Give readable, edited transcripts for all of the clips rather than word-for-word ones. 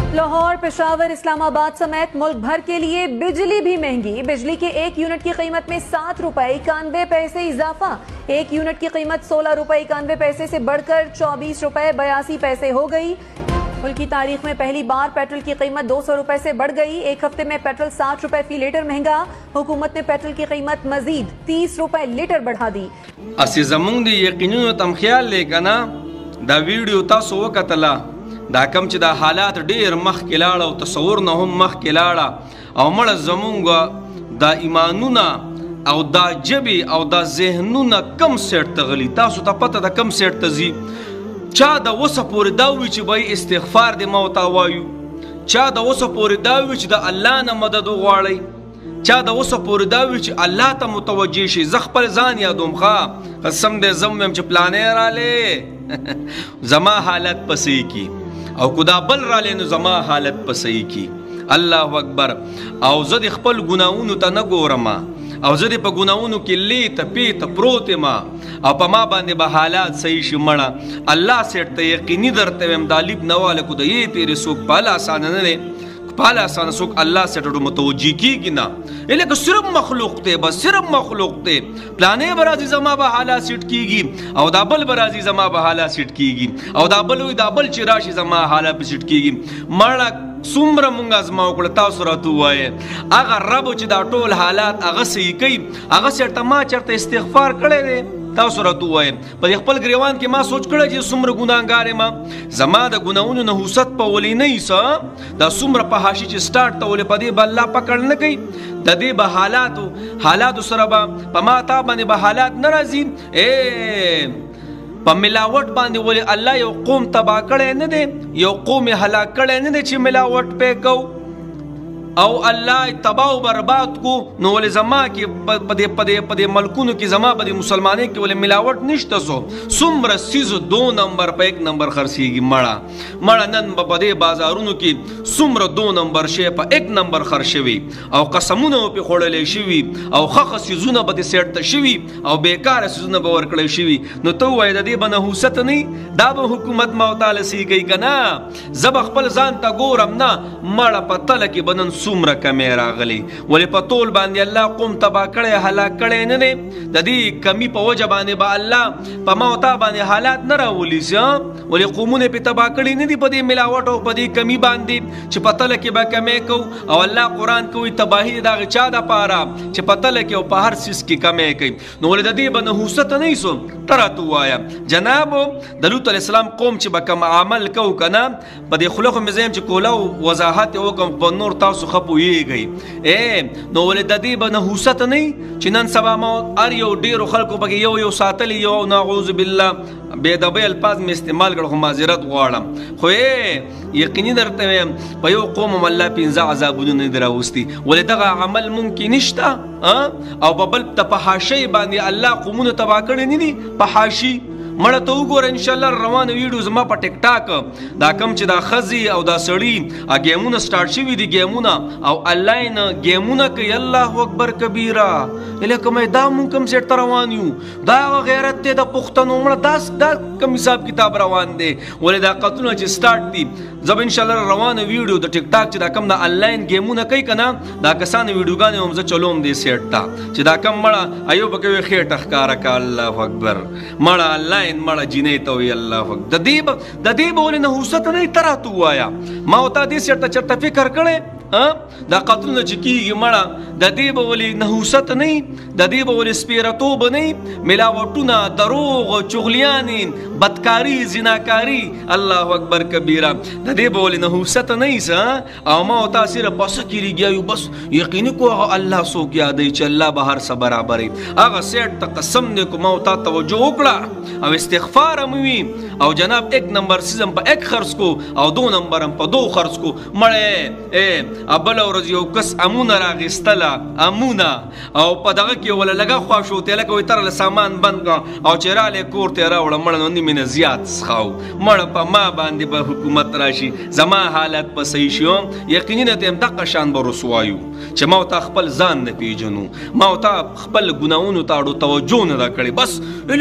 लाहौर, पेशावर, इस्लामाबाद समेत मुल्क भर के लिए बिजली भी महंगी। बिजली के 1 यूनिट की कीमत में 7 रुपए 91 पैसे इजाफा। 1 यूनिट की कीमत 16 रुपए 91 पैसे से बढ़कर 24 रुपए 82 पैसे हो गई। मुल्क की तारीख में पहली बार पेट्रोल की कीमत 200 रुपए से बढ़ गई। एक हफ्ते में पेट्रोल 60 रुपए फी लीटर महंगा। हुकूमत ने पेट्रोल की कीमत मजीद 30 रुपए लीटर बढ़ा दी। असी जमुंग दी यकीनों तम ख्याल लेकना दा वीडियो तासो वकतला दा कम च दा हालात ढेर मख के लाड़ा और तस्वुर न हम मख के लाड़ा और मड़ जमुंगा दा ईमानुना और दा जबी और दा ज़हनुना कम सेट तगली तासो ता पता दा कम सेट तजी चा दा वसा पूरी दावी च भाई इस्तिग़फ़ार दे मौता वायु चा दा वसा पूरी दावी च दा अल्लाह न मदद वाली चा दा वसा पूरी दावी च अल्लाह ता मुतवज्जी शि ज़ख़ पर जान यादुम खा कसम दे जम में च प्लाने राले जमा हालत पसी की और खुदा बल राले न जमा हालत पसी की। अल्लाह अकबर। और जद खपल गुनाउन त न गोरमा और जद प गुनाउन के ले त पे त प्रोते मा और पमा बांधे बा हालात सही शिमड़ा अल्लाह से यकीनी दरते में दालिब नवाले को ये तेरे सुख पाला आसान ने पाला आसान सुख अल्लाह से मुतवज्जी की गिना इले को सिर्फ मखलूक थे बस सिर्फ मखलूक थे प्लाने बराजी जमा बहाला सिट कीगी और दाबल बराजी जमा बहाला सिट कीगी और दाबल चिराशी जमा हाला पे सिट कीगी मड़ा सुमर मुंगा अजमाओ को तासुरतु वाए अगर रब च दा टोल हालात अगर सही कई अगर से तमा चरते इस्तिग़फ़ार करे रे तासुरतु वाए पर खपल ग्रेवान के मां सोच करे जे सुमर गुनाहगार मां जमा द गुनाउन न हुसत पवली नहीं सा दा सुमर पहाशी च स्टार्ट तवले पदे बल्ला पकड़ न गई ददे हालात सरबा पमाता बने बहालात नाराजी ए प मिलावट बांधे बोले अल्लाह यो कौम तबाह करे न दे यो कौम हलाक करे न दे छि मिलावट पे कौ औ अल्लाह तबाह बर्बाद को नो बोले जमा के पदे पदे पदे मलकुन की जमा बदे मुसलमाने के बोले मिलावट निश्त सो सुमर सीज 2 नंबर पे 1 नंबर खर्चीगी मड़ा नन बदे बाजारुन की सुमर 2 नंबर शे पे 1 नंबर खर्चवी और कसमुनो पे खोड़ले शिवी और खख सीजुना बदे सेट शिवी और बेकार सीजुना बवर कड़े शिवी नो तो वय दे बन हुसत नहीं दाब हुकूमत मौताल सी गई कना जब खपल जान ता गोरम ना मड़ा पतल की बनन सुमर कमेरा गली बोले पतोल बांधे अल्लाह कौम तबाह करे हलाक करे न दे ददी कमी पवज बाने बा अल्लाह पमावता बाने हालात न रावली से बोले कौमुने पे तबाह कड़ी न दी पदे मिलावट और पदे कमी बांधे छ पतल के बा कमे को और अल्लाह कुरान को तबाही दा चादा पारा छ पतल के पहाड़ सिस की कमे कई नो बोले ददी बन हुसत नहीं सो तरा तू आया जनाब दलूत अलैहिस्सलाम कौम छ बकम अमल को कना पदे खुलख मज़म छ कोला वजाहत ओ कम बनूर तासु खपु ये गई ए नो बोले ददी बन हुसत नहीं चिनन सबा मो अर यो डेरो खलको बगे यो सातल यो नाऊज़ बिल्ला बेदबे अल्फाज में इस्तेमाल कर माजरत वाड़म खोए यकीनी दरते में पयो कौम अल्लाह पिंजा अजाबुन ने दराउस्ती बोले दगा अमल मुमकिन निश्ता और बबल तपहाशी बांधे अल्लाह कौमुन तबाह करे नहीं पहाशी मड़ा तो उगोर इंशाल्लाह रवान वीडियो जमा पर टिकटॉक दा कम च दा खजी और दा सड़ी आ गेमुना स्टार्ट शी दी गेमुना और ऑनलाइन गेमुना के अल्लाह अकबर कबीरा इले कम दा मुकम से तरवान यू दा गैरत ते दा पुख्तनो मड़ा दा कम हिसाब किताब रवान दे बोले दा कतुना च स्टार्ट दी जब इंशाल्लाह रवान वीडियो द टिकटॉक च दा कम दा ऑनलाइन गेमुना कई कना दा कसान वीडियो गाने हम ज चलोम दे सेट ता च दा कम मड़ा आयो बके खे टखकार का अल्लाह अकबर मड़ा ऑनलाइन मड़ा जिने तो अल्लाह ददीब बोले न हुसत नहीं तरह तू आया मावता दी चरता चरता फिकर करे दा कत्ल न चिकी मड़ा ददीब बोली नहुसत नहीं ददीब बोली स्पीरतोब नहीं मिलावटुना दरोग चुगलियानी बदकारी जिनाकारी अल्लाह अकबर कबीरा ददीब बोली नहुसत नहीं सा आमा होता सिर्फ बस की गया बस यकीन को अल्लाह सो क्या दे अल्लाह बाहर से बराबर है अगर सेठ तक कसम ने को मौता तवज्जो उकड़ा अब इस्तिग़फ़ार अमवी और जनाब 1 नंबर सीजन पर 1 खर्च को और 2 नंबर पर 2 खर्च को मड़े ए अबल और यो कस अमुना रागिस्तला अमुना और पदगा के वला लगा ख्वाश होते लगा कोई तरह सामान बंद का और चराले कोर तेरा वला मड़ ननी में जियात खाओ मड़ प मा बांधे ब हुकूमत राशि जमा हालत पर सही शियो यकीनन ते हम तक शान ब रसवायु چې ما ته خپل ځان نه پیژنو، ما ته خپل ګناهونو ته اړو توجه نه ده کړې. بس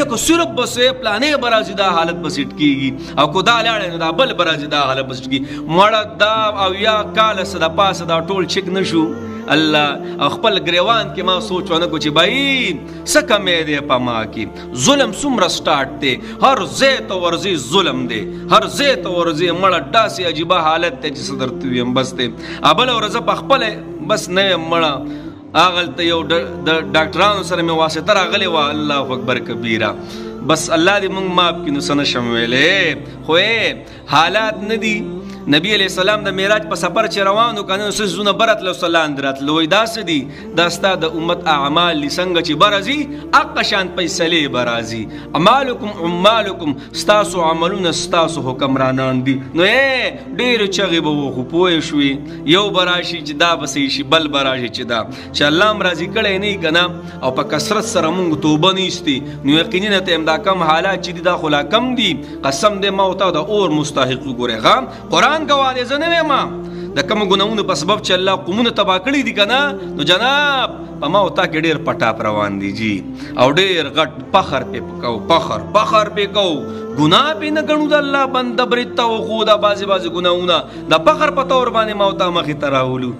لکه صرف بس پلانې به راځي دا حالت به سیټ کېږي، او که دا لاړی نو دا بل به راځي دا حالت به سیټ کېږي. مړه دا او یا کاله څه د پاسه دا ټول چک نه شو الله او خپل ګریوان کې ما سوچ ونه کو چې بھائی څه کمې دی په ما کې، ظلم څومره سټارټ دی، هر ځای ته ورځي ظلم دی، هر ځای ته ورځي. مړه داسې عجیبه حالت دی چې څه درته ویم. بس دی بله ورځ په خپله بس نه یم مړه، هغلته یو د ډاکټرانو سره مې واسطه راغلې وه، الله اکبر کبیره. بس الله دې مونږ ماف کړي، نو څه نشم ویلی. خو حالات نه دي. نبی علیہ السلام د معراج په سفر چې روانو کنه نو سيزونه برتلو سلاند راتلو، وای داسې دي دا ستا د امت اعمال څنګه چې برازي اقا شان فیصلې برازي. اعمالکم اعمالکم، ستاسو عملونه ستاسو حکمرانان دي. نو ډېر چغې به وخو پوه شوي، یو براشي چې دا بسې شي، بل براشي چې دا چې الله م راضي کړی نه کنه او په کثرت سره مونږ توبه نیستي، نو یقینا ته دا کم حالات چې دي دا خو لا کم دي. قسم دې ما ته د اور مستحق وګورې. قرآن گواه دی، زه نه ویم د کومو ګناهونو په سبب چې الله قومونه تباه کړي دي که نه، نو جناب په ما او تا کې ډېر پټاپ روان دي جي، او ډېر غټ فخر پې کوو، فخر پې کوو، ګناه پې نه ګڼو د الله بنده برید ته وخو دا بعضې ګناهونه د فخر په طور باندې ما او تا مخې ته راولو.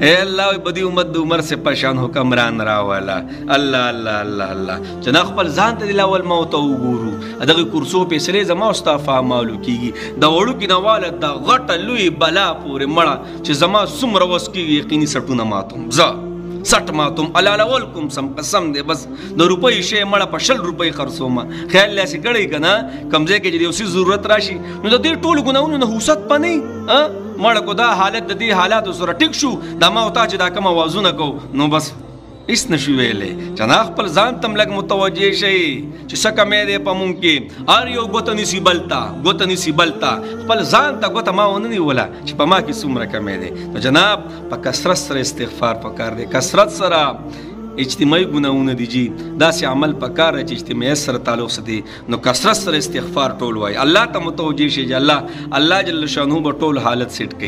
اے الله بدی امت د عمر سے پشان حکمران راوالا. الله الله الله الله چې نه خپل ځان ته د لاول موت وګورو، دغه کورسو فیصلې زما او ستا فعمالو کېږي. د وړوکي نه واله د غټه لوی بلا پورې مړه چې زما څومره وس کېږي یقیني سټونه ماتم، زه سټ ماتم الاول کوم سم قسم دی. بس د روپۍ شی مړه په 100 روپۍ خرڅوم، خیال داسې کړی که نه کوم ځای کې چې د یو څیز ضرورت راشي نو د دې ټولو ګناهونو نه حوست به نه مړه کو دا حالت د دې حالاتو سره ټیک شو، دا ما او تا چې دا کوم اوازونه کو نو بس هیڅ نشو ویلی. چې نه خپل ځان ته م لږ متوجه شئ چې څه کمی دی په مونږ کې. هر یو ګوته نیسي بل ته، خپل ځان ته ګوته ما ونه نیوله چې په ما کې څومره کمی دی. نو جناب په کثرت سره استغفار پکار دی، کثرت سره اجتماعي ګناهونه دي جي، داسې عمل پکار دی چې اجتماعي سره تعلق ساتي. نو کثرت سره استغفار ټول وایي، الله ته متوجه شي چې الله جل شانه به ټول حالت سیټ کوي.